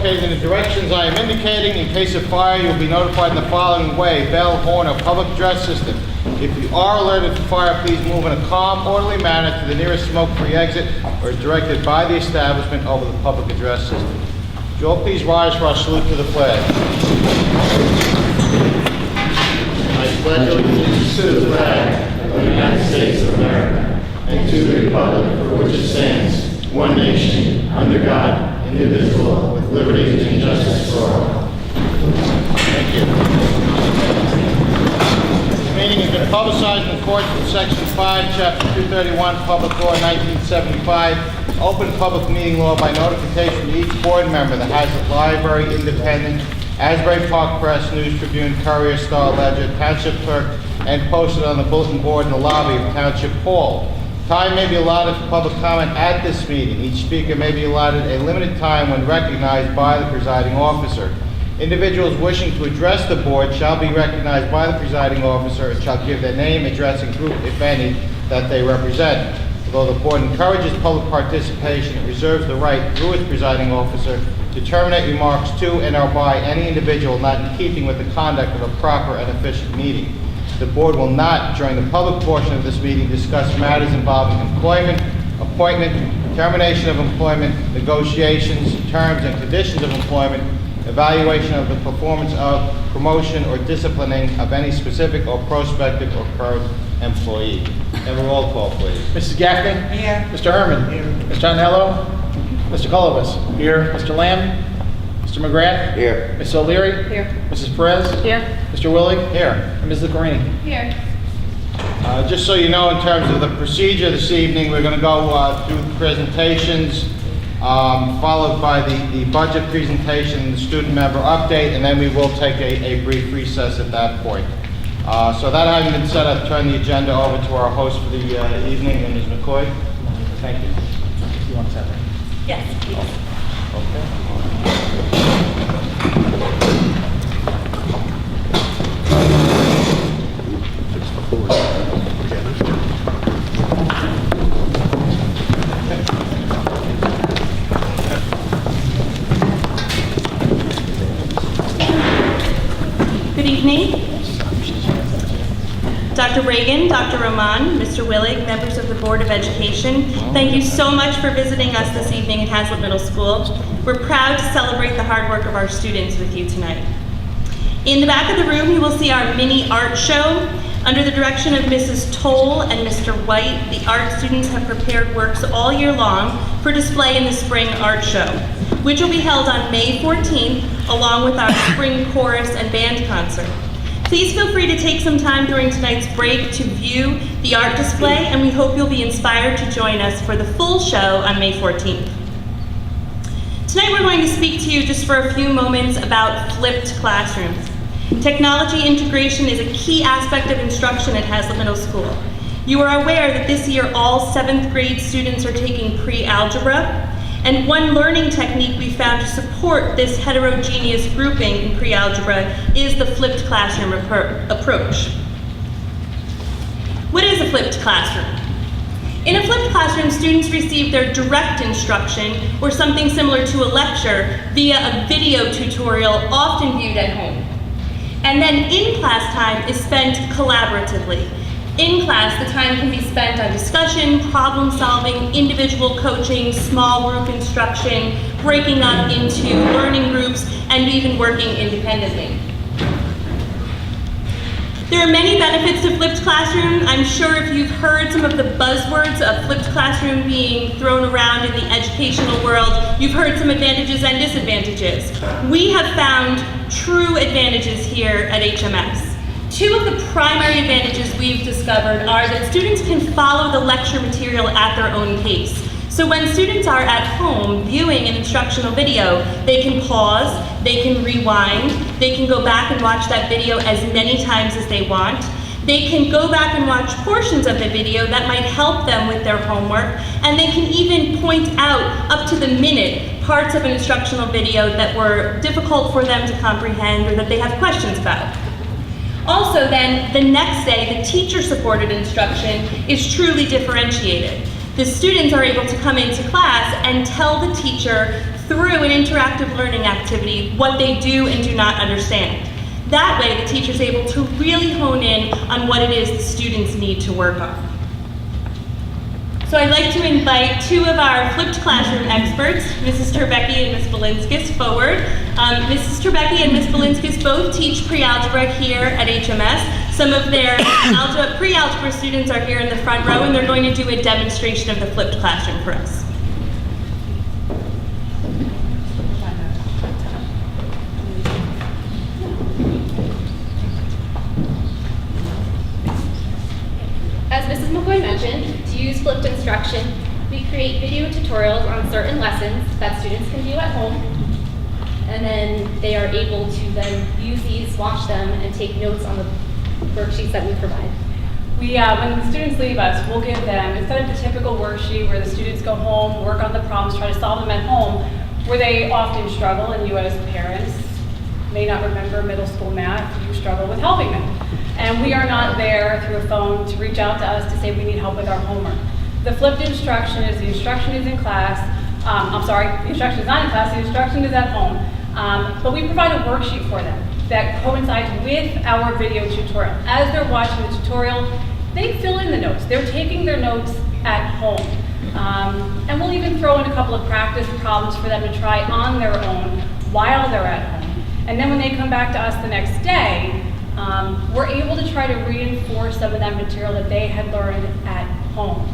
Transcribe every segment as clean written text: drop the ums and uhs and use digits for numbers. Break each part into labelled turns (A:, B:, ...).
A: located in the directions I am indicating. In case of fire, you will be notified in the following way: bell, horn, or public address system. If you are alerted to fire, please move in a calm, orderly manner to the nearest smoke-free exit or directed by the establishment over the public address system. Would you all please rise for our salute to the flag? I pledge allegiance to the flag of the United States of America and to the republic for which it stands, one nation, under God, indivisible, with liberty and justice for all. Thank you. This meeting has been publicized in accordance with Section 5, Chapter 231, Public Law 1975, Open Public Meeting Law by notification to each board member, the Hazlet Library, Independent, Asbury Park Press, News Tribune, Courier, Star Ledger, Township Clerk, and posted on the bulletin board in the lobby of Township Hall. Time may be allotted for public comment at this meeting. Each speaker may be allotted a limited time when recognized by the presiding officer. Individuals wishing to address the board shall be recognized by the presiding officer and shall give their name, address, and group, if any, that they represent. Although the board encourages public participation, it reserves the right, through its presiding officer, to terminate remarks to and or by any individual not in keeping with the conduct of a proper and efficient meeting. The board will not, during the public portion of this meeting, discuss matters involving employment, appointment, termination of employment, negotiations, terms and conditions of employment, evaluation of the performance of, promotion, or disciplining of any specific or prospective or current employee. Have a roll call, please.
B: Mrs. Gaffney?
C: Here.
B: Mr. Herman?
C: Here.
B: Mr. Anello? Mr. Cullivus? Here. Mr. Lamb? Mr. McGrath?
A: Here.
B: Ms. O'Leary?
C: Here.
B: Mrs. Perez?
C: Here.
B: Mr. Willie?
A: Here.
B: And Ms. Lucarini?
C: Here.
A: Just so you know, in terms of the procedure this evening, we're going to go through the presentations, followed by the budget presentation, the student member update, and then we will take a brief recess at that point. So that having been said, I'll turn the agenda over to our host for the evening, Ms. McCoy. Thank you.
B: You want to say that?
C: Yes, please.
A: Okay.
D: Good evening. Dr. Reagan, Dr. Roman, Mr. Willig, members of the Board of Education, thank you so much for visiting us this evening at Hazlet Middle School. We're proud to celebrate the hard work of our students with you tonight. In the back of the room, you will see our mini art show. Under the direction of Mrs. Toll and Mr. White, the art students have prepared works all year long for display in the spring art show, which will be held on May 14th, along with our spring chorus and band concert. Please feel free to take some time during tonight's break to view the art display, and we hope you'll be inspired to join us for the full show on May 14th. Tonight we're going to speak to you just for a few moments about flipped classrooms. Technology integration is a key aspect of instruction at Hazlet Middle School. You are aware that this year all 7th grade students are taking pre-algebra, and one learning technique we found to support this heterogeneous grouping in pre-algebra is the flipped classroom approach. What is a flipped classroom? In a flipped classroom, students receive their direct instruction, or something similar to a lecture, via a video tutorial often viewed at home. And then in-class time is spent collaboratively. In class, the time can be spent on discussion, problem solving, individual coaching, small group instruction, breaking up into learning groups, and even working independently. There are many benefits to flipped classroom. I'm sure if you've heard some of the buzzwords of flipped classroom being thrown around in the educational world, you've heard some advantages and disadvantages. We have found true advantages here at HMS. Two of the primary advantages we've discovered are that students can follow the lecture material at their own pace. So when students are at home viewing an instructional video, they can pause, they can rewind, they can go back and watch that video as many times as they want. They can go back and watch portions of the video that might help them with their homework, and they can even point out up to the minute parts of an instructional video that were difficult for them to comprehend or that they have questions about. Also then, the next day, the teacher-supported instruction is truly differentiated. The students are able to come into class and tell the teacher through an interactive learning activity what they do and do not understand. That way, the teacher's able to really hone in on what it is the students need to work on. So I'd like to invite two of our flipped classroom experts, Mrs. Terbecki and Ms. Balinskis, forward. Mrs. Terbecki and Ms. Balinskis both teach pre-algebra here at HMS. Some of their pre-algebra students are here in the front row, and they're going to do a demonstration of the flipped classroom for us.
C: As Mrs. McCoy mentioned, to use flipped instruction, we create video tutorials on certain lessons that students can do at home, and then they are able to then use these, watch them, and take notes on the worksheets that we provide.
E: When the students leave us, we'll give them, instead of the typical worksheet where the students go home, work on the problems, try to solve them at home, where they often struggle, and you as parents may not remember middle school math, you struggle with helping them. And we are not there through a phone to reach out to us to say we need help with our homework. The flipped instruction is the instruction is in class. The instruction is not in class, the instruction is at home. But we provide a worksheet for them that coincides with our video tutorial. As they're watching the tutorial, they fill in the notes. They're taking their notes at home. And we'll even throw in a couple of practice problems for them to try on their own while they're at home. And then when they come back to us the next day, we're able to try to reinforce some of that material that they had learned at home.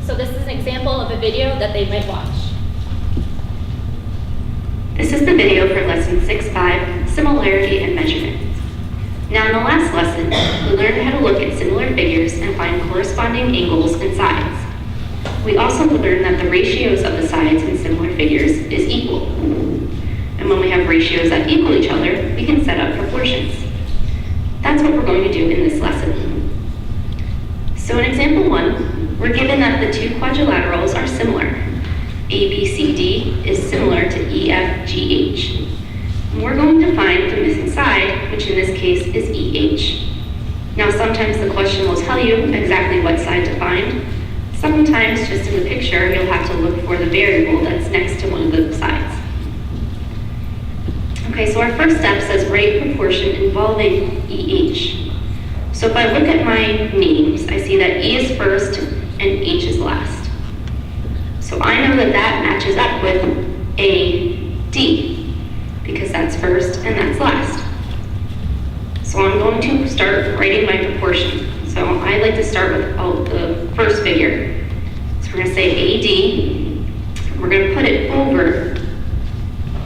C: So this is an example of a video that they might watch.
F: This is the video for lesson 6.5, similarity and measurement. Now in the last lesson, we learned how to look at similar figures and find corresponding angles and sides. We also learned that the ratios of the sides in similar figures is equal. And when we have ratios that equal each other, we can set up proportions. That's what we're going to do in this lesson. So in example 1, we're given that the two quadrilaterals are similar. ABCD is similar to EFGH. And we're going to find the missing side, which in this case is EH. Now sometimes the question will tell you exactly what side to find. Sometimes just in the picture, you'll have to look for the variable that's next to one of the sides. Okay, so our first step says write proportion involving EH. So if I look at my names, I see that E is first and H is last. So I know that that matches up with AD, because that's first and that's last. So I'm going to start writing my proportion. So I like to start with the first figure. So we're going to say AD, we're going to put it over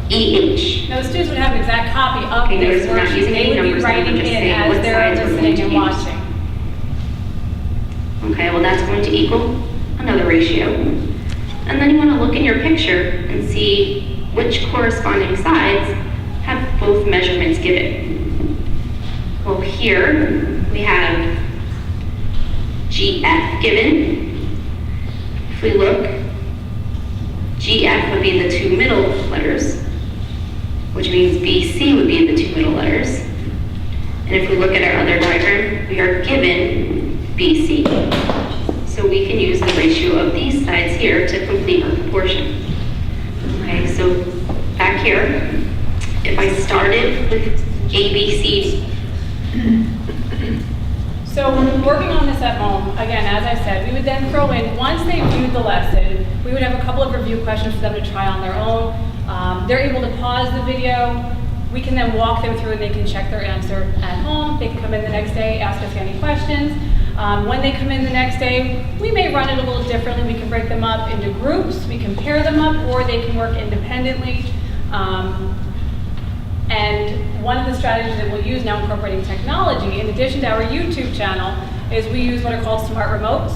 F: EH.
E: Now, the students would have an exact copy of
F: Okay,
E: this
F: notice we're not
E: worksheet.
F: using
E: They
F: any
E: would be
F: numbers, we're
E: writing
F: just
E: in
F: saying
E: as
F: what
E: they're
F: sides we're going
E: listening
F: to
E: and
F: use.
E: watching.
F: Okay, well that's going to equal another ratio. And then you want to look in your picture and see which corresponding sides have both measurements given. Well, here we have GF given. If we look, GF would be the two middle letters, which means BC would be the two middle letters. And if we look at our other diagram, we are given BC. So we can use the ratio of these sides here to complete our proportion. Okay, so back here, if I started with ABC.
E: So when working on this at home, again, as I said, we would then throw in, once they viewed the lesson, we would have a couple of review questions for them to try on their own. They're able to pause the video. We can then walk them through and they can check their answer at home. They can come in the next day, ask us any questions. When they come in the next day, we may run it a little differently. We can break them up into groups, we can pair them up, or they can work independently. And one of the strategies that we'll use now incorporating technology, in addition to our YouTube channel, is we use what are called smart remotes.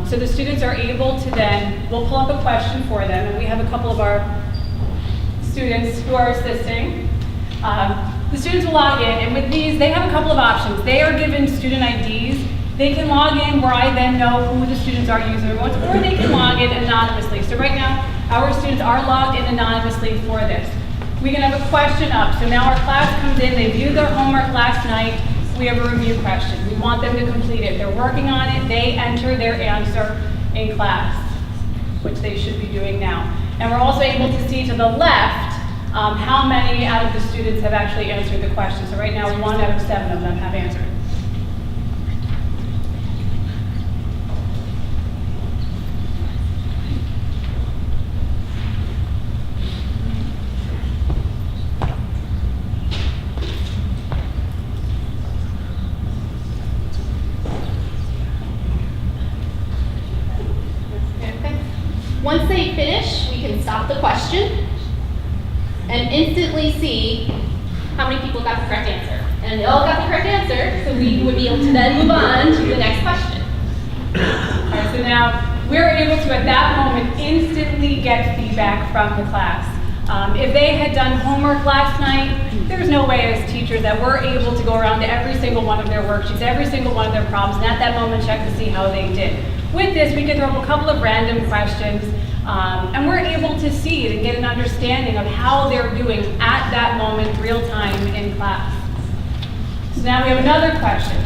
E: So the students are able to then, we'll pull up a question for them, and we have a couple of our students who are assisting. The students will log in, and with these, they have a couple of options. They are given student IDs. They can log in where I then know who the students are using the remotes, or they can log in anonymously. So right now, our students are logged in anonymously for this. We can have a question up. So now our class comes in, they viewed their homework last night, we have a review question. We want them to complete it. They're working on it, they enter their answer in class, which they should be doing now. And we're also able to see to the left how many out of the students have actually answered the question. So right now, 1 out of 7 of them have answered.
C: Once they finish, we can stop the question and instantly see how many people got the correct answer. And they all got the correct answer, so we would be able to then move on to the next question.
E: All right, so now we're able to, at that moment, instantly get feedback from the class. If they had done homework last night, there's no way as teachers that we're able to go around to every single one of their worksheets, every single one of their problems, and at that moment check to see how they did. With this, we could throw up a couple of random questions, and we're able to see and get an understanding of how they're doing at that moment, real time in class. So now we have another question.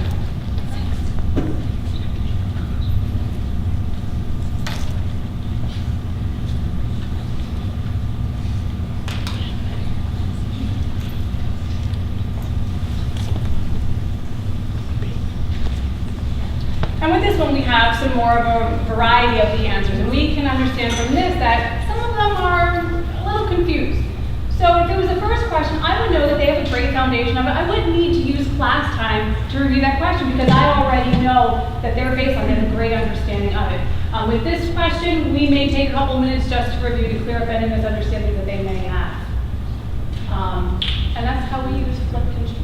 E: And with this one, we have some more of a variety of the answers. And we can understand from this that some of them are a little confused. So if it was the first question, I would know that they have a great foundation of it. I wouldn't need to use class time to review that question because I already know that their baseline, they have a great understanding of it. With this question, we may take a couple minutes just to review to clear up any misunderstandings that they may have. And that's how we use flipped instruction.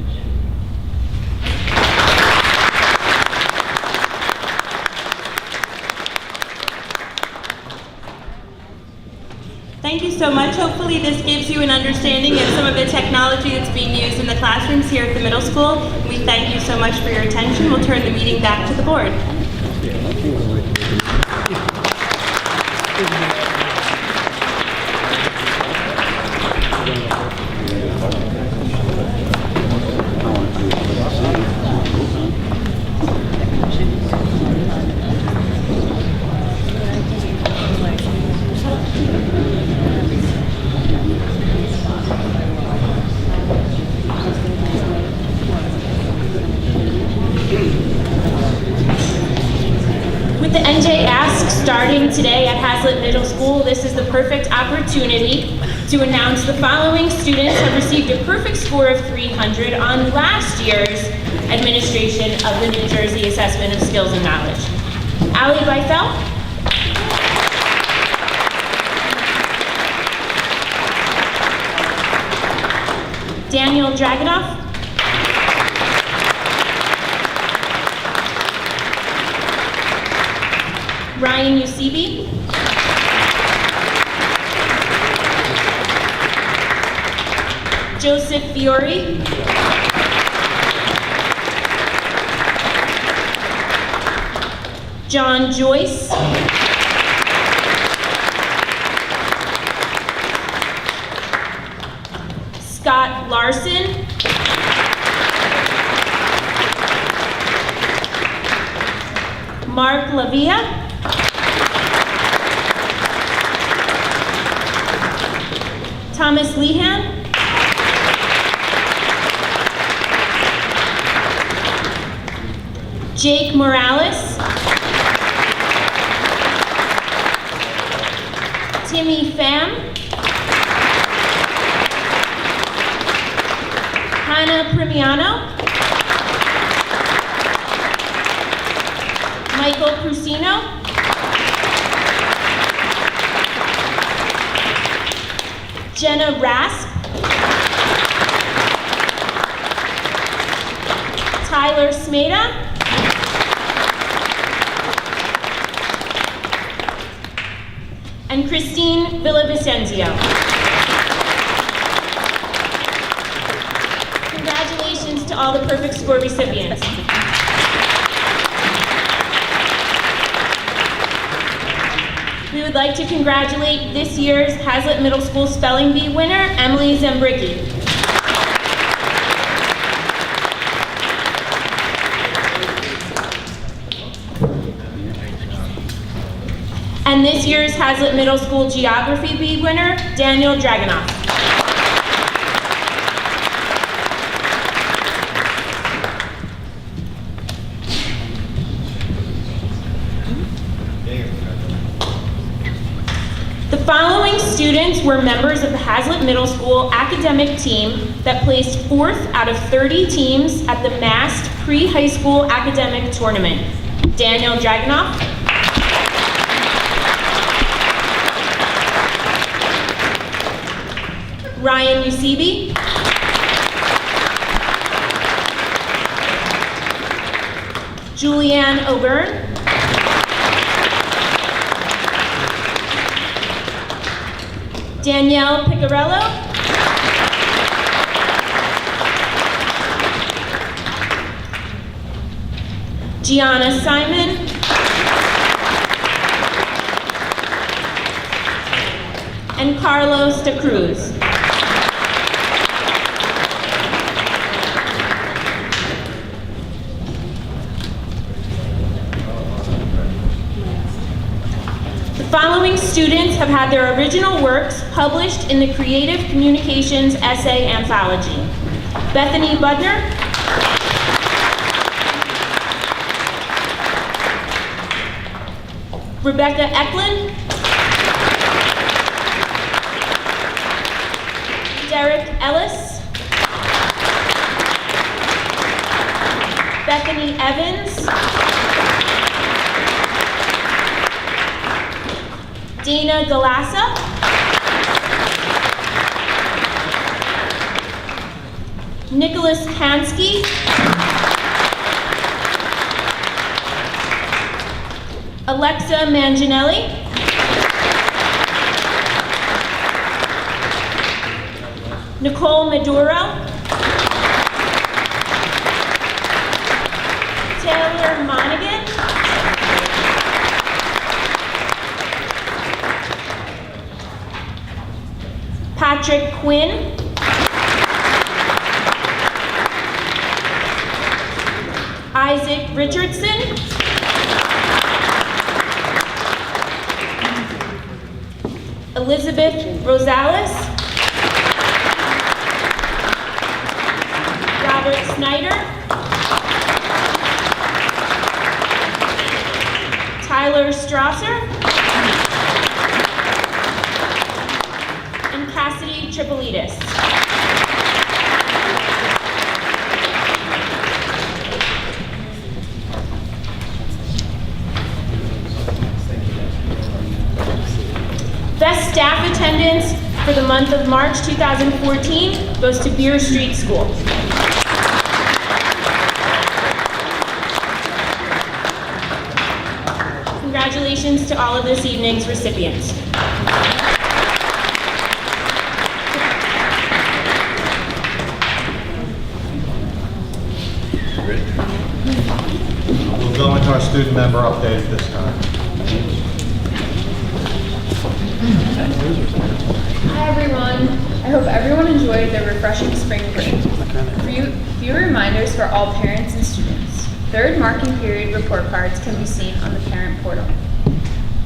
D: Thank you so much. Hopefully this gives you an understanding of some of the technology that's being used in the classrooms here at the middle school. We thank you so much for your attention. We'll turn the meeting back to the board.
G: Starting today at Hazlet Middle School, this is the perfect opportunity to announce the following students have received a perfect score of 300 on last year's administration of the New Jersey Assessment of Skills and Knowledge. Ali Beifel, Daniel Dragonoff, Ryan Usibi, Joseph Fiore, John Joyce, Scott Larson, Mark Lavia, Thomas Lehan, Jake Morales, Timmy Pham, Hannah Primiano, Michael Prusino, Jenna Rask, Tyler Smeda, and Christine Villavicencio. Congratulations to all the perfect score recipients. We would like to congratulate this year's Hazlet Middle School Spelling Bee winner, Emily Zembricki. And this year's Hazlet Middle School Geography Bee winner, Daniel Dragonoff. The following students were members of the Hazlet Middle School academic team that placed 4th out of 30 teams at the MAST Pre-High School Academic Tournament. Daniel Dragonoff, Ryan Usibi, Julianne O'Byrne, Danielle Picarello, Gianna Simon, and Carlos de Cruz. The following students have had their original works published in the Creative Communications Essay Anthology. Bethany Budner, Rebecca Eklund, Derek Ellis, Bethany Evans, Dana Galassa, Nicholas Hansky, Alexa Manginelli, Nicole Maduro, Taylor Monaghan, Patrick Quinn, Isaac Richardson, Elizabeth Rosales, Robert Snyder, Tyler Strasser, and Cassidy Tripolitis. Best staff attendance for the month of March 2014 goes to Beer Street School. Congratulations to all of this evening's recipients.
A: We'll go into our student member update at this time.
H: Hi everyone. I hope everyone enjoyed their refreshing spring break. Few reminders for all parents and students. Third marking period report cards can be seen on the parent portal.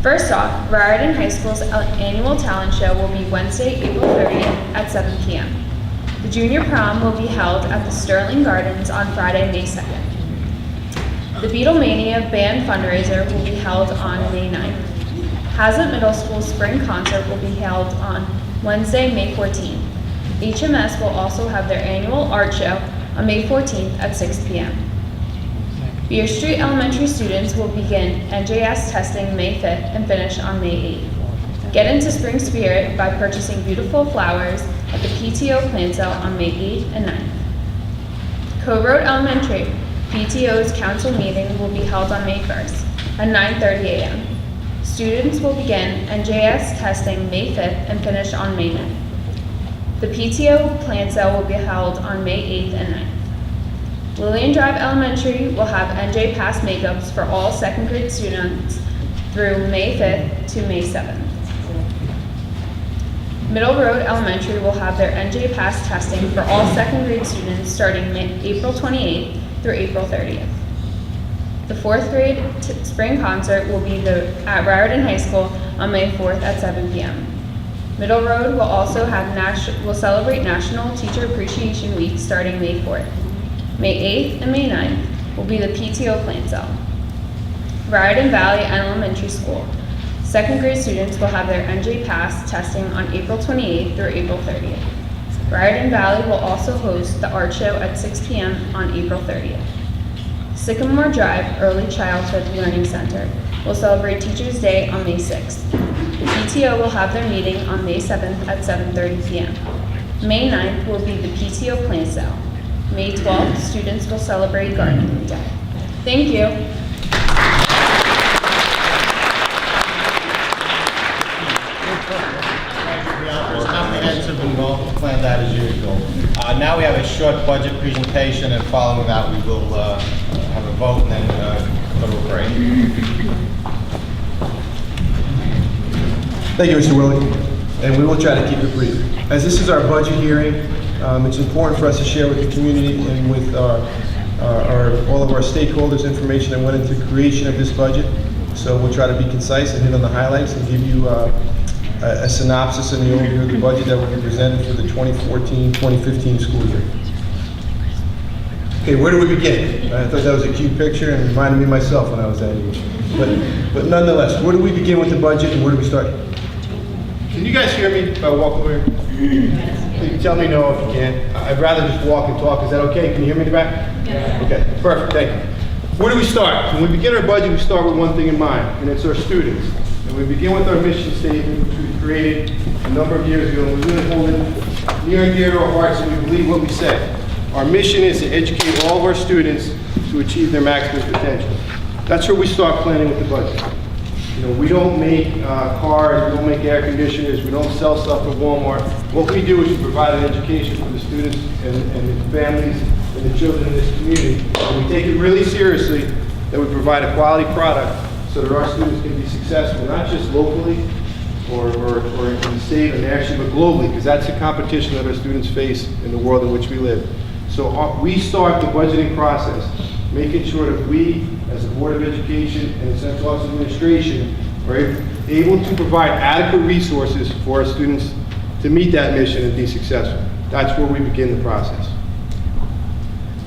H: First off, Raritan High School's annual talent show will be Wednesday, April 30th at 7 p.m. The junior prom will be held at the Sterling Gardens on Friday, May 2nd. The Beatlemania band fundraiser will be held on May 9th. Hazlet Middle School spring concert will be held on Wednesday, May 14th. HMS will also have their annual art show on May 14th at 6 p.m. Beer Street Elementary students will begin NJS testing May 5th and finish on May 8th. Get into spring spirit by purchasing beautiful flowers at the PTO plant sale on May 8th and 9th. Cove Road Elementary PTO's council meeting will be held on May 1st at 9:30 a.m. Students will begin NJS testing May 5th and finish on May 9th. The PTO plant sale will be held on May 8th and 9th. Lillian Drive Elementary will have NJ Pass makeups for all second grade students through May 5th to May 7th. Middle Road Elementary will have their NJ Pass testing for all second grade students starting April 28th through April 30th. The 4th grade spring concert will be at Raritan High School on May 4th at 7 p.m. Middle Road will also will celebrate National Teacher Appreciation Week starting May 4th. May 8th and May 9th will be the PTO plant sale. Raritan Valley Elementary School. Second grade students will have their NJ Pass testing on April 28th through April 30th. Raritan Valley will also host the art show at 6 p.m. on April 30th. Sycamore Drive Early Childhood Learning Center will celebrate Teachers' Day on May 6th. The PTO will have their meeting on May 7th at 7:30 p.m. May 9th will be the PTO plant sale. May 12th, students will celebrate Gardening Day. Thank you.
A: There's comprehensive and well-planned out as usual. Now we have a short budget presentation, and following that, we will have a vote and then go to a break.
I: Thank you, Mr. Willie, and we will try to keep it brief. As this is our budget hearing, it's important for us to share with the community and with all of our stakeholders information that went into the creation of this budget. So we'll try to be concise and hit on the highlights and give you a synopsis and the overview of the budget that will be presented for the 2014-2015 school year. Okay, where do we begin? I thought that was a cute picture and reminded me of myself when I was that age. But nonetheless, where do we begin with the budget and where do we start? Can you guys hear me if I walk over here? Tell me no if you can't. I'd rather just walk and talk. Is that okay? Can you hear me in the back? Yeah. Okay, perfect, thank you. Where do we start? When we begin our budget, we start with one thing in mind, and it's our students. And we begin with our mission statement, which we created a number of years ago, and we really hold it near and dear to our hearts, and we believe what we say. Our mission is to educate all of our students to achieve their maximum potential. That's where we start planning with the budget. You know, we don't make cars, we don't make air conditioners, we don't sell stuff at Walmart. What we do is we provide an education for the students and the families and the children in this community. And we take it really seriously that we provide a quality product so that our students can be successful, not just locally or in the state or nationally, but globally, because that's the competition that our students face in the world in which we live. So we start the budgeting process, making sure that we, as the Board of Education and the Central Office of Administration, are able to provide adequate resources for our students to meet that mission and be successful. That's where we begin the process.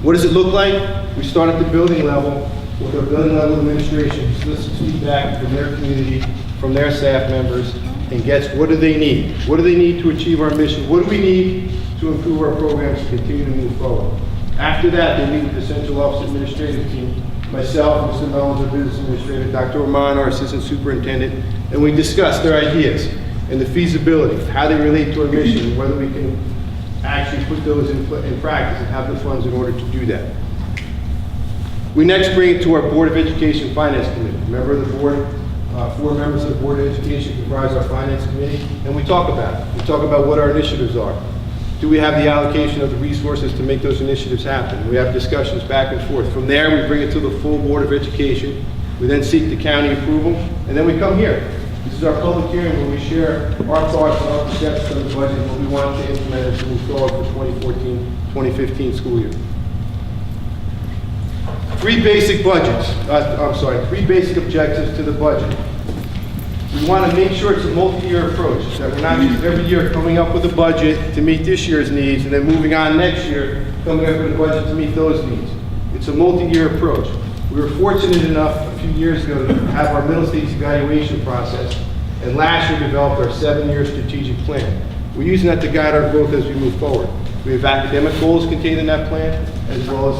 I: What does it look like? We start at the building level with our building level administration, solicits feedback from their community, from their staff members, and gets what do they need? What do they need to achieve our mission? What do we need to improve our programs to continue to move forward? After that, they meet with the Central Office Administrative team, myself, Mr. Mullins, our business administrator, Dr. Rahman, our assistant superintendent, and we discuss their ideas and the feasibility, how they relate to our mission, and whether we can actually put those in practice and have the funds in order to do that. We next bring it to our Board of Education Finance Committee. Member of the board, 4 members of the Board of Education comprise our Finance Committee, and we talk about it. We talk about what our initiatives are. Do we have the allocation of the resources to make those initiatives happen? We have discussions back and forth. From there, we bring it to the full Board of Education. We then seek the county approval, and then we come here. This is our public hearing where we share our thoughts and our perceptions of the budget and what we want to implement as we move forward for 2014-2015 school year. Three basic objectives to the budget. We want to make sure it's a multi-year approach, that we're not just every year coming up with a budget to meet this year's needs and then moving on next year, coming up with a budget to meet those needs. It's a multi-year approach. We were fortunate enough a few years ago to have our middle stage evaluation process, and last year developed our 7-year strategic plan. We're using that to guide our growth as we move forward. We have academic goals contained in that plan, as well as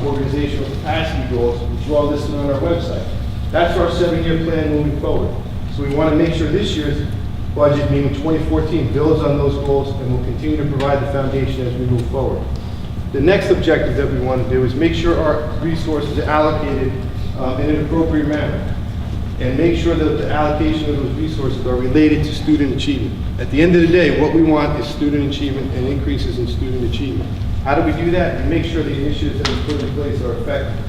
I: organizational capacity goals, which are all listed on our website. That's our 7-year plan moving forward. So we want to make sure this year's budget, meaning 2014, builds on those goals and will continue to provide the foundation as we move forward. The next objective that we want to do is make sure our resources are allocated in an appropriate manner, and make sure that the allocation of those resources are related to student achievement. At the end of the day, what we want is student achievement and increases in student achievement. How do we do that? We make sure the initiatives that we put in place are effective.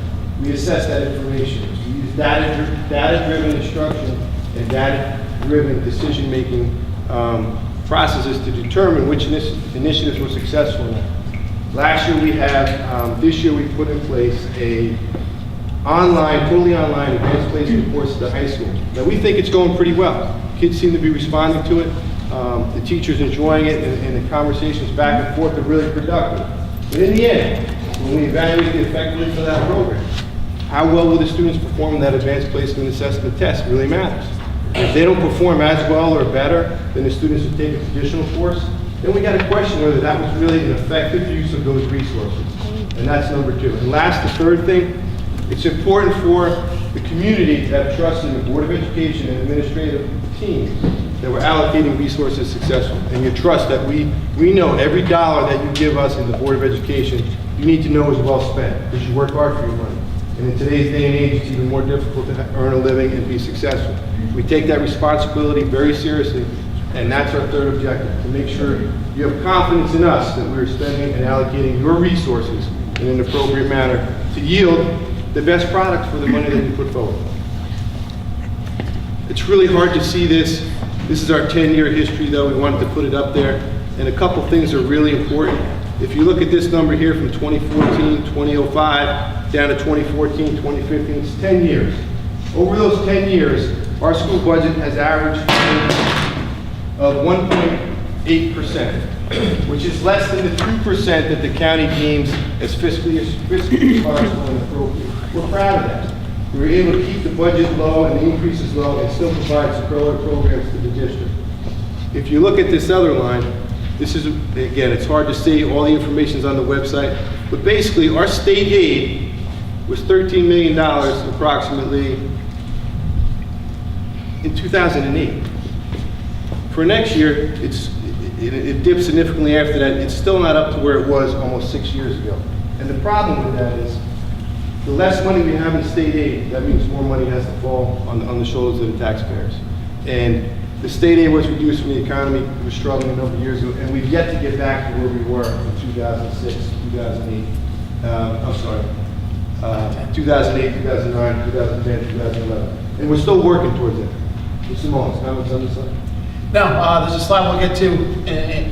I: We assess that information. We use data-driven instruction and data-driven decision-making processes to determine which initiatives were successful in that. Last year we have, this year we put in place a totally online advanced placement course at the high school. Now we think it's going pretty well. Kids seem to be responding to it. The teachers enjoying it, and the conversations back and forth are really productive. But in the end, when we evaluate the effectiveness of that program, how well will the students perform in that advanced placement assessment test really matters. If they don't perform as well or better than the students who take a traditional course, then we got to question whether that was really an effective use of those resources. And that's number two. And last, the third thing, it's important for the community to have trust in the Board of Education and administrative teams that we're allocating resources successfully. And you trust that we know every dollar that you give us in the Board of Education, you need to know is well spent, because you work hard for your money. And in today's day and age, it's even more difficult to earn a living and be successful. We take that responsibility very seriously, and that's our third objective, to make sure you have confidence in us that we're spending and allocating your resources in an appropriate manner to yield the best products for the money that you put forward. It's really hard to see this. This is our 10-year history, though. We wanted to put it up there. And a couple things are really important. If you look at this number here from 2014, 2005, down to 2014, 2015, it's 10 years. Over those 10 years, our school budget has averaged of 1.8%, which is less than the 2% that the county deems as fiscally responsible and appropriate. We're proud of that. We were able to keep the budget low and the increases low and still provide superlative programs to the district. If you look at this other line, this is, again, it's hard to see, all the information's on the website, but basically our state aid was $13 million approximately in 2008. For next year, it dipped significantly after that. It's still not up to where it was almost 6 years ago. And the problem with that is, the less money we have in state aid, that means more money has to fall on the shoulders of the taxpayers. And the state aid was reduced from the economy. We were struggling a number of years ago, and we've yet to get back to where we were in 2006, 2008. 2008, 2009, 2010, 2011. And we're still working towards it. Mr. Mullins, comments on this slide?
B: No, there's a slide we'll get to in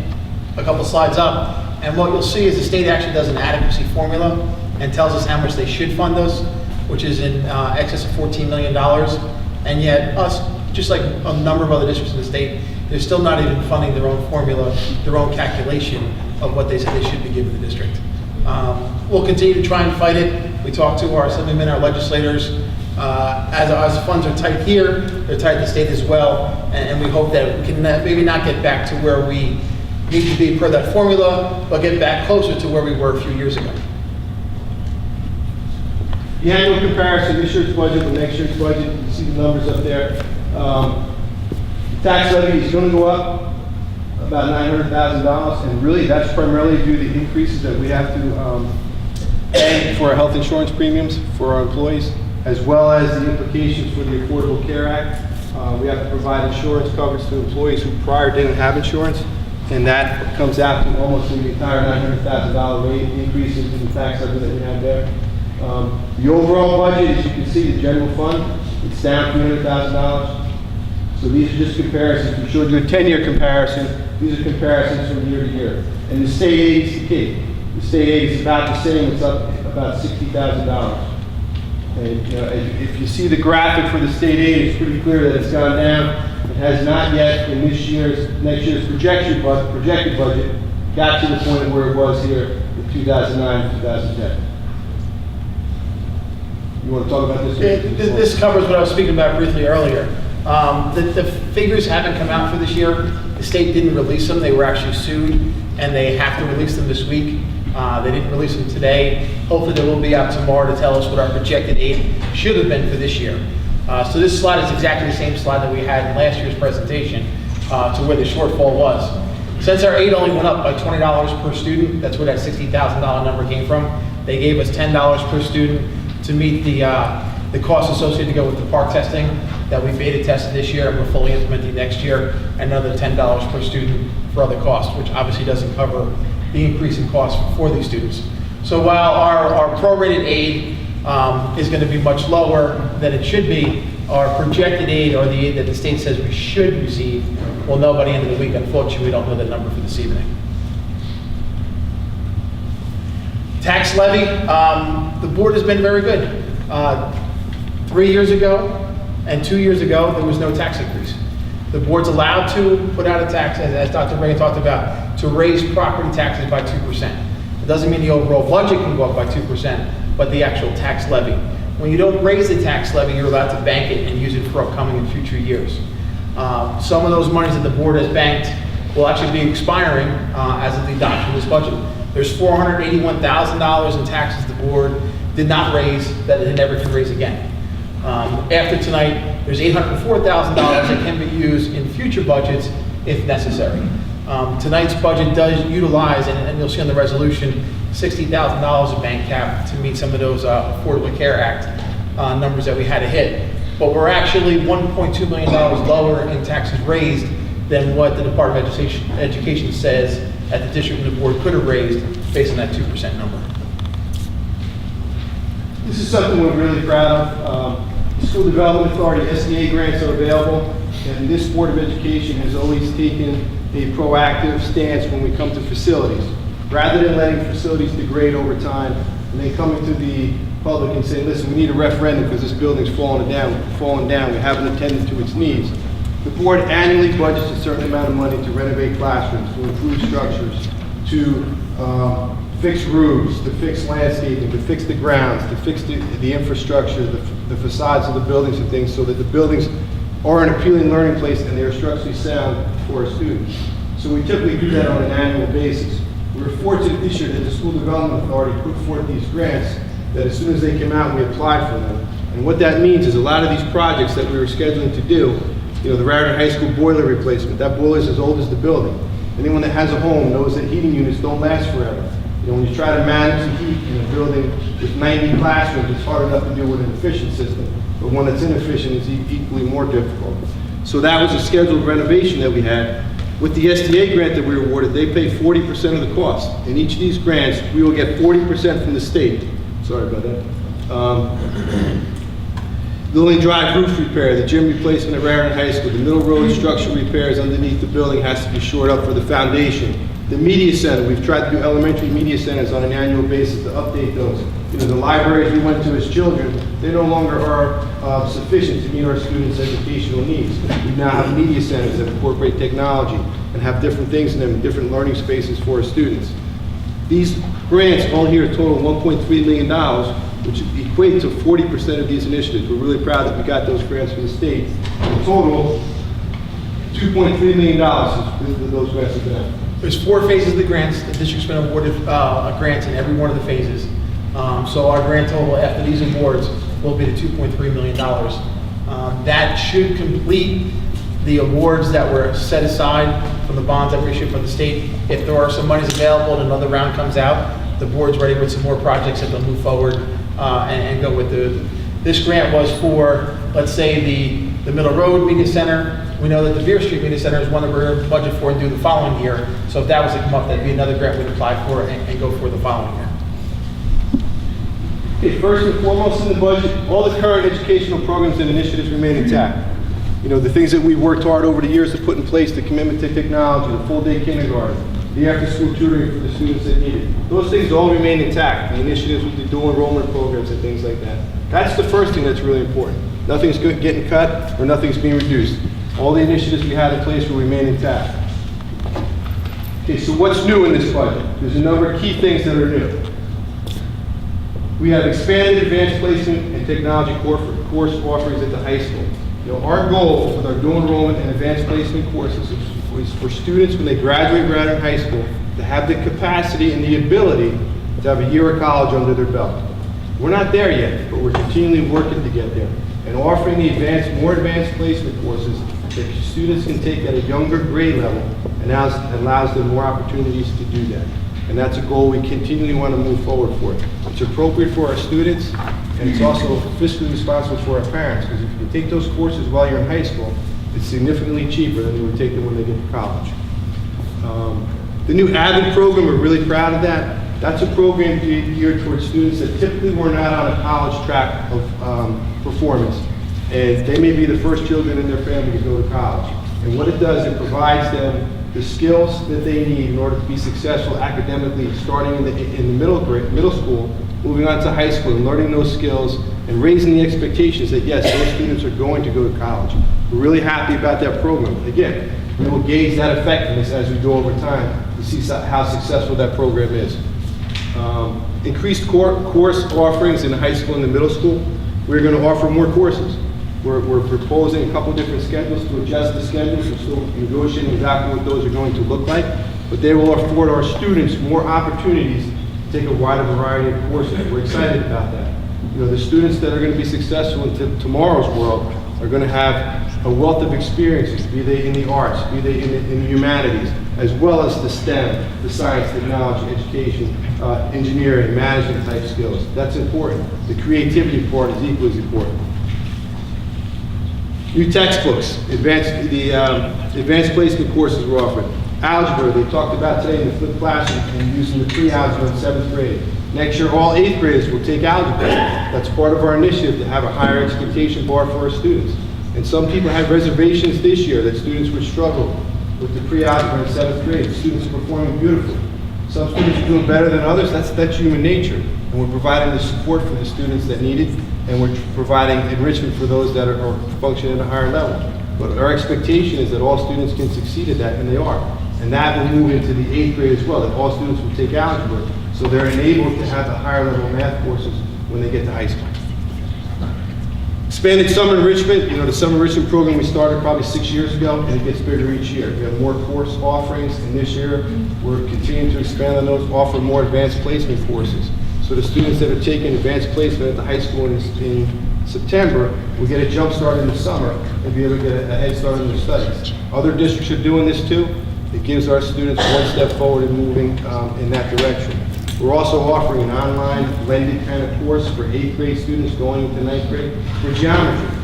B: a couple slides up. And what you'll see is the state actually does an adequacy formula and tells us how much they should fund us, which is in excess of $14 million. And yet us, just like a number of other districts in the state, they're still not even funding their own formula, their own calculation of what they said they should be giving the district. We'll continue to try and fight it. We talk to our assemblymen, our legislators. As funds are tight here, they're tight in the state as well. And we hope that we can maybe not get back to where we need to be per that formula, but get back closer to where we were a few years ago.
I: The annual comparison, this year's budget with next year's budget, you can see the numbers up there. The tax levy is going to go up about $900,000, and really that's primarily due to the increases that we have to pay for our health insurance premiums for our employees, as well as the implications for the Affordable Care Act. We have to provide insurance coverage to employees who prior didn't have insurance, and that comes out to almost the entire $900,000 rate increase into the tax levy that we have there. The overall budget, as you can see, the general fund, it's down $300,000. So these are just comparisons. We showed you a 10-year comparison. These are comparisons from year to year. And the state aid is the key. The state aid is about the same. It's up about $60,000. And if you see the graphic for the state aid, it's pretty clear that it's gone down. It has not yet, in next year's projected budget, got to the point where it was here in 2009, 2010. You want to talk about this?
B: This covers what I was speaking about briefly earlier. The figures haven't come out for this year. The state didn't release them. They were actually sued, and they have to release them this week. They didn't release them today. Hopefully they will be out tomorrow to tell us what our projected aid should have been for this year. So this slide is exactly the same slide that we had in last year's presentation to where the shortfall was. Since our aid only went up by $20 per student, that's where that $60,000 number came from. They gave us $10 per student to meet the costs associated to go with the park testing that we beta tested this year and we're fully implementing next year, and another $10 per student for other costs, which obviously doesn't cover the increase in costs for these students. So while our prorated aid is going to be much lower than it should be, our projected aid, or the aid that the state says we should receive, we'll know by the end of the week. Unfortunately, we don't know the number for this evening. Tax levy, the board has been very good. 3 years ago and 2 years ago, there was no tax increase. The board's allowed to put out a tax, as Dr. Ray talked about, to raise property taxes by 2%. It doesn't mean the overall budget can go up by 2%, but the actual tax levy. When you don't raise the tax levy, you're allowed to bank it and use it for upcoming and future years. Some of those monies that the board has banked will actually be expiring as of the adoption of this budget. There's $481,000 in taxes the board did not raise that it never can raise again. After tonight, there's $804,000 that can be used in future budgets if necessary. Tonight's budget does utilize, and you'll see on the resolution, $60,000 of bank cap to meet some of those Affordable Care Act numbers that we had to hit. But we're actually $1.2 million lower in taxes raised than what the Department of Education says that the district and the board could have raised based on that 2% number.
I: This is something we're really proud of. The School Development Authority SDA grants are available, and this Board of Education has always taken a proactive stance when we come to facilities. Rather than letting facilities degrade over time, and then coming to the public and saying, listen, we need a referendum because this building's falling down, we haven't attended to its needs. The board annually budgets a certain amount of money to renovate classrooms, to improve structures, to fix roofs, to fix landscaping, to fix the grounds, to fix the infrastructure, the facades of the buildings and things, so that the buildings are an appealing learning place and they are structurally sound for our students. So we typically do that on an annual basis. We were fortunate this year that the School Development Authority put forth these grants that as soon as they came out, we applied for them. And what that means is a lot of these projects that we were scheduling to do, you know, the Raritan High School boiler replacement, that boiler is as old as the building. Anyone that has a home knows that heating units don't last forever. You know, when you try to manage the heat in a building with 90 classrooms, it's hard enough to do with an efficient system, but one that's inefficient is equally more difficult. So that was a scheduled renovation that we had. With the SDA grant that we were awarded, they pay 40% of the cost. In each of these grants, we will get 40% from the state. Sorry about that. Building drive roof repair, the gym replacement at Raritan High School, the middle road structural repairs underneath the building has to be shored up for the foundation. The media center, we've tried to do elementary media centers on an annual basis to update those. You know, the libraries we went to as children, they no longer are sufficient to meet our students' educational needs. We now have media centers that incorporate technology and have different things in them, different learning spaces for our students. These grants all here total $1.3 million, which equate to 40% of these initiatives. We're really proud that we got those grants from the state. In total, $2.3 million those grants have been out.
B: There's 4 phases of the grants. The district's been awarded grants in every one of the phases. So our grand total after these awards will be the $2.3 million. That should complete the awards that were set aside from the bonds that were issued from the state. If there are some monies available and another round comes out, the board's ready with some more projects that they'll move forward and go with. This grant was for, let's say, the Middle Road Media Center. We know that the Beer Street Media Center is one that we're budget for and do the following year. So if that was to come up, that'd be another grant we'd apply for and go for the following year.
I: Okay, first and foremost in the budget, all the current educational programs and initiatives remain intact. You know, the things that we worked hard over the years to put in place, the commitment to technology, the full-day kindergarten, the after-school tutoring for the students that need it. Those things all remain intact, the initiatives with the dual enrollment programs and things like that. That's the first thing that's really important. Nothing's getting cut or nothing's being reduced. All the initiatives we had in place will remain intact. Okay, so what's new in this budget? There's a number of key things that are new. We have expanded advanced placement and technology course offerings at the high school. You know, our goal with our dual enrollment and advanced placement courses is for students when they graduate Raritan High School to have the capacity and the ability to have a year of college under their belt. We're not there yet, but we're continually working to get there and offering the more advanced placement courses that students can take at a younger grade level and allows them more opportunities to do that. And that's a goal we continually want to move forward for. It's appropriate for our students, and it's also fiscally responsible for our parents, because if you take those courses while you're in high school, it's significantly cheaper than you would take them when they get to college. The new Avid program, we're really proud of that. That's a program geared towards students that typically were not on a college track of performance. And they may be the first children in their family to go to college. And what it does, it provides them the skills that they need in order to be successful academically, starting in the middle school, moving on to high school, and learning those skills, and raising the expectations that yes, those students are going to go to college. We're really happy about that program. Again, we will gauge that effectiveness as we go over time to see how successful that program is. Increased course offerings in the high school and the middle school. We're going to offer more courses. We're proposing a couple different schedules to adjust the schedules. We're still negotiating exactly what those are going to look like, but they will afford our students more opportunities to take a wider variety of courses. We're excited about that. You know, the students that are going to be successful in tomorrow's world are going to have a wealth of experiences, be they in the arts, be they in the humanities, as well as the STEM, the science, technology, education, engineering, management type skills. That's important. The creativity part is equally as important. New textbooks, advanced placement courses we're offering. Algebra, they talked about today in the flipped classroom and using the pre-algebra in 7th grade. Next year, all 8th graders will take algebra. That's part of our initiative to have a higher expectation bar for our students. And some people had reservations this year that students would struggle with the pre-algebra in 7th grade. The students are performing beautifully. Some students are doing better than others. That's human nature. And we're providing the support for the students that need it, and we're providing enrichment for those that are functioning at a higher level. But our expectation is that all students can succeed at that, and they are. And that will move into the 8th grade as well, that all students will take algebra, so they're enabled to have the higher level math courses when they get to high school. Expanded summer enrichment, you know, the summer enrichment program we started probably 6 years ago, and it gets bigger each year. We have more course offerings, and this year we're continuing to expand on those, offer more advanced placement courses. So the students that are taking advanced placement at the high school in September will get a jump start in the summer and be able to get a head start in their studies. Other districts are doing this too. It gives our students one step forward in moving in that direction. We're also offering an online blended kind of course for 8th grade students going into 9th grade for geometry.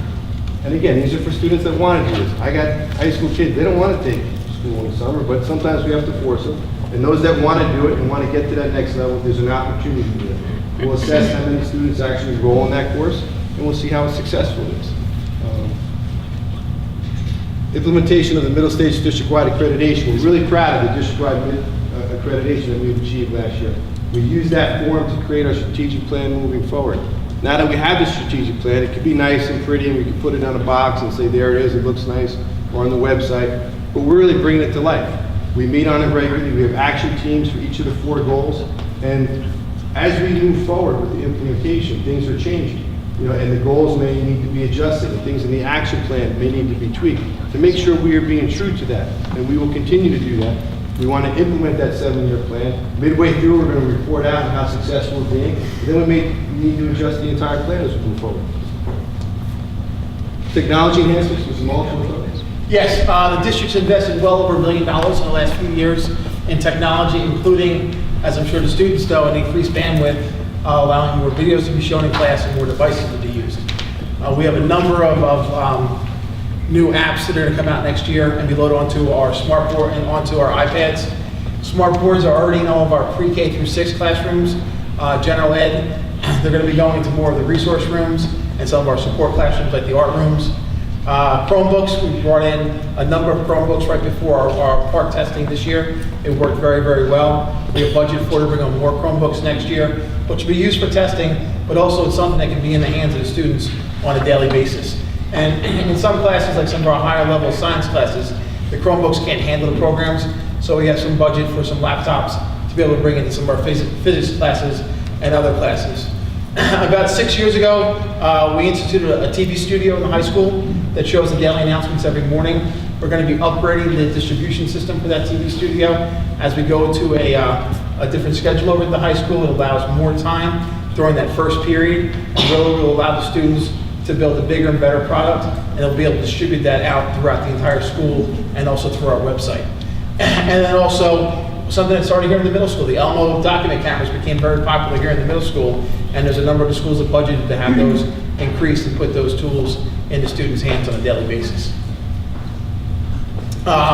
I: And again, these are for students that want to do this. I got high school kids, they don't want to take school in the summer, but sometimes we have to force them. And those that want to do it and want to get to that next level, there's an opportunity for them. We'll assess how many students actually enroll in that course, and we'll see how successful it is. Implementation of the middle stage district-wide accreditation. We're really proud of the district-wide accreditation that we've achieved last year. We used that form to create our strategic plan moving forward. Now that we have the strategic plan, it could be nice and pretty, and we can put it on a box and say, there it is, it looks nice, or on the website, but we're really bringing it to life. We meet on it regularly, we have action teams for each of the 4 goals, and as we move forward with the implementation, things are changing. You know, and the goals may need to be adjusted, and things in the action plan may need to be tweaked to make sure we are being true to that, and we will continue to do that. We want to implement that 7-year plan. Midway through, we're going to report out on how successful we're being, and then we may need to adjust the entire plan as we move forward. Technology enhancements with some alternate.
B: Yes, the district's invested well over $1 million in the last few years in technology, including, as I'm sure the students know, an increased bandwidth, allowing more videos to be shown in class and more devices to be used. We have a number of new apps that are going to come out next year and be loaded onto our smart board and onto our iPads. Smart boards are already in all of our pre-K through 6 classrooms. General ed, they're going to be going into more of the resource rooms and some of our support classrooms like the art rooms. Chromebooks, we brought in a number of Chromebooks right before our park testing this year. It worked very, very well. We have budgeted for to bring on more Chromebooks next year, which will be used for testing, but also it's something that can be in the hands of the students on a daily basis. And in some classes, like some of our higher level science classes, the Chromebooks can't handle the programs, so we have some budget for some laptops to be able to bring into some of our physics classes and other classes. About 6 years ago, we instituted a TV studio in the high school that shows the daily announcements every morning. We're going to be upgrading the distribution system for that TV studio. As we go to a different schedule over at the high school, it allows more time during that first period, and really will allow the students to build a bigger and better product, and they'll be able to distribute that out throughout the entire school and also through our website. And then also, something that started here in the middle school, the Elmo document cameras became very popular here in the middle school, and there's a number of the schools that budgeted to have those increased and put those tools in the students' hands on a daily basis.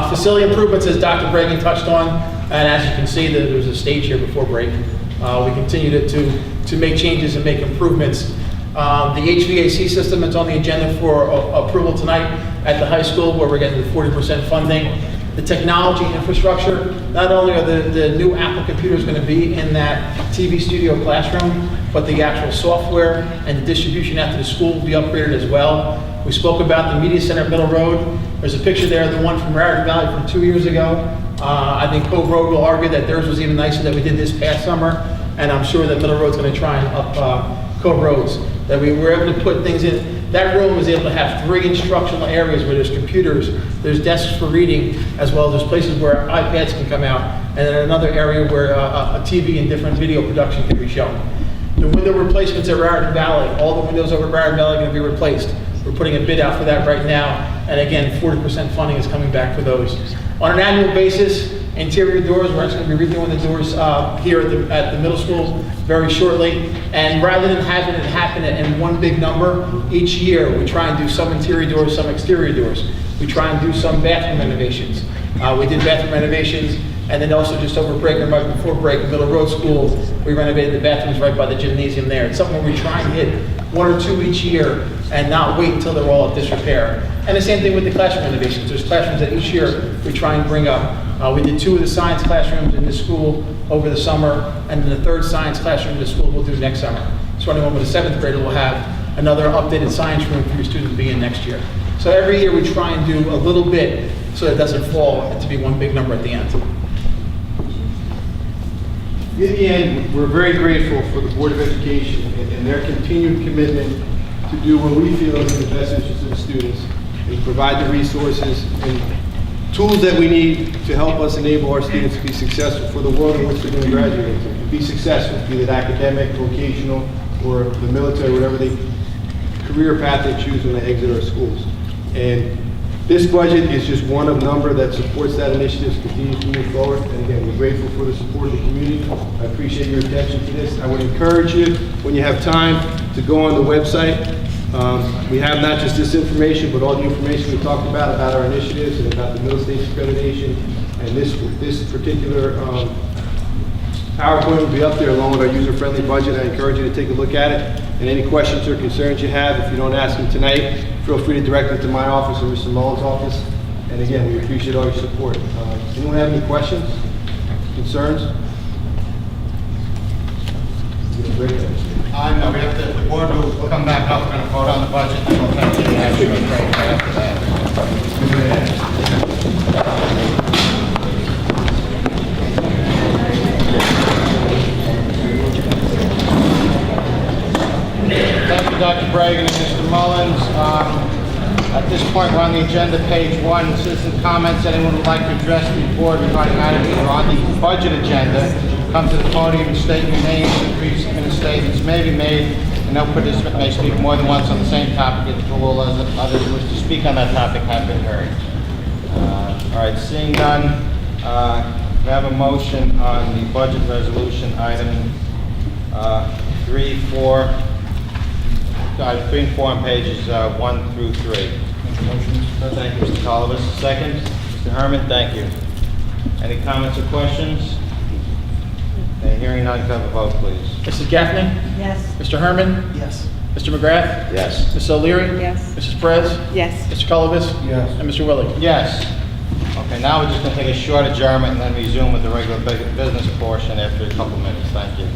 B: Facility improvements, as Dr. Bregan touched on, and as you can see, there was a stage here before break. We continue to make changes and make improvements. The HVAC system that's on the agenda for approval tonight at the high school, where we're getting the 40% funding. the technology infrastructure. Not only are the new Apple computers going to be in that TV studio classroom, but the actual software and the distribution out to the school will be upgraded as well. We spoke about the Media Center at Middle Road. There's a picture there, the one from Raritan Valley from 2 years ago. I think Cove Road will argue that theirs was even nicer that we did this past summer, and I'm sure that Middle Road's going to try and up Cove Roads. That we were able to put things in. That room was able to have 3 instructional areas where there's computers, there's desks for reading, as well as there's places where iPads can come out, and then another area where a TV and different video production can be shown. The window replacements at Raritan Valley, all the windows over Raritan Valley are going to be replaced. We're putting a bid out for that right now, and again, 40% funding is coming back for those. On an annual basis, interior doors, we're actually going to be redoing the doors here at the middle school very shortly. And rather than having it happen in one big number, each year we try and do some interior doors, some exterior doors. We try and do some bathroom renovations. We did bathroom renovations, and then also just over break or right before break, Middle Road School, we renovated the bathrooms right by the gymnasium there. It's something where we try and hit 1 or 2 each year and not wait until they're all at disrepair. And the same thing with the classroom renovations. There's classrooms that each year we try and bring up. We did 2 of the science classrooms in the school over the summer, and then the 3rd science classroom in the school we'll do next summer. So anyone with a 7th grader will have another updated science room for your students to be in next year. So every year we try and do a little bit so it doesn't fall to be one big number at the end.
I: In the end, we're very grateful for the Board of Education and their continued commitment to do what we feel is in the best interest of the students and provide the resources and tools that we need to help us enable our students to be successful for the world in which they're going to graduate into. Be successful, be it academic, vocational, or the military, whatever career path they choose when they exit our schools. And this budget is just one of a number that supports that initiative to continue to move forward. And again, we're grateful for the support of the community. I appreciate your attention to this. I would encourage you, when you have time, to go on the website. We have not just this information, but all the information we talked about our initiatives and about the middle stage accreditation. And this particular PowerPoint will be up there along with our user-friendly budget. I encourage you to take a look at it. And any questions or concerns you have, if you don't ask them tonight, feel free to direct them to my office or Mr. Mullen's office. And again, we appreciate all your support. Anyone have any questions, concerns?
A: No, we have to, the board will come back up, we're going to vote on the budget, and we'll take the action right after that. Thank you, Dr. Bragan and Mr. Mullins. At this point, we're on the agenda, page 1, citizen comments. Anyone would like to address the board regarding items that are on the budget agenda, come to the podium and state your name. Brief statements may be made, and no participant may speak more than once on the same topic until all others who wish to speak on that topic have been heard. All right, seeing none, we have a motion on the budget resolution item 3 and 4 on pages 1 through 3. Thank you, Mr. Colivas. Second, Mr. Herman, thank you. Any comments or questions? Okay, hearing none, can I have a vote, please?
B: Mrs. Gaffney?
D: Yes.
B: Mr. Herman? Yes. Mr. McGrath?
A: Yes.
B: Mrs. O'Leary?
D: Yes.
B: Mrs. Perez?
D: Yes.
B: Mr. Colivas?
I: Yes.
B: And Mr. Willie?
A: Yes. Okay, now we're just going to take a short adjournment and then resume with the regular business portion after a couple minutes. Thank you.